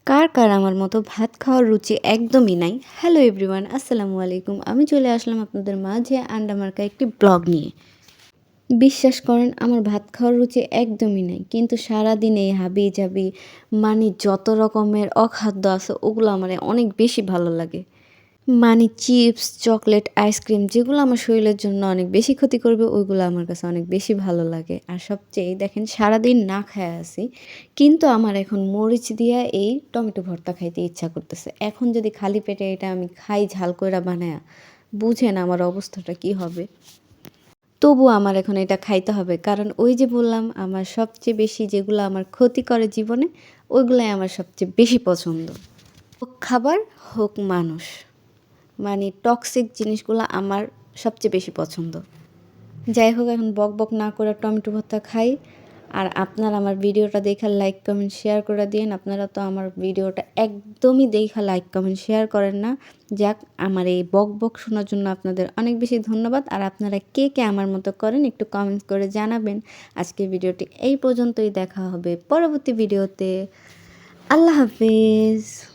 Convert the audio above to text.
কার কার আমার মতো ভাত খাওয়ার রুচি একদমই নাই। হ্যালো এভরিওয়ান, আসসালামু আলাইকুম। আমি চলে আসলাম আপনাদের মাঝে আন্ডা মার্কা একটি ব্লগ নিয়ে। বিশ্বাস করেন আমার ভাত খাওয়ার রুচি একদমই নাই। কিন্তু সারাদিন এই হাবি-জাবি মানে যত রকমের অখাদ্য আছে ওগুলো আমার অনেক বেশি ভালো লাগে। মানে চিপস, চকলেট, আইসক্রিম যেগুলো আমার শরীরের জন্য অনেক বেশি ক্ষতি করবে ওইগুলো আমার কাছে অনেক বেশি ভালো লাগে। আর সবচেয়ে দেখেন সারাদিন না খায়া আছি। কিন্তু আমার এখন মরিচ দিয়া এই টমেটো ভর্তা খাইতে ইচ্ছা করতেছে। এখন যদি খালি পেটে এটা আমি খাই ঝাল কইরা বানায়া, বুঝেন আমার অবস্থাটা কি হবে? তবুও আমার এখন এটা খাইতে হবে। কারণ ওই যে বললাম আমার সবচেয়ে বেশি যেগুলো আমার ক্ষতি করে জীবনে, ওইগুলাই আমার সবচেয়ে বেশি পছন্দ। হোক খাবার, হোক মানুষ। মানে টক্সিক জিনিসগুলো আমার সবচেয়ে বেশি পছন্দ। যাই হোক এখন বকবক না করে টমেটো ভর্তা খাই। আর আপনারা আমার ভিডিওটা দেখা লাইক, কমেন্ট, শেয়ার করে দিয়েন। আপনারা তো আমার ভিডিওটা একদমই দেখা লাইক, কমেন্ট, শেয়ার করেন না। যাক আমার এই বকবক শোনার জন্য আপনাদের অনেক বেশি ধন্যবাদ। আর আপনারা কে, কে আমার মতো করেন একটু কমেন্টস করে জানাবেন। আজকের ভিডিওটি এই পর্যন্তই, দেখা হবে পরবর্তী ভিডিওতে। আল্লাহ হাফেজ।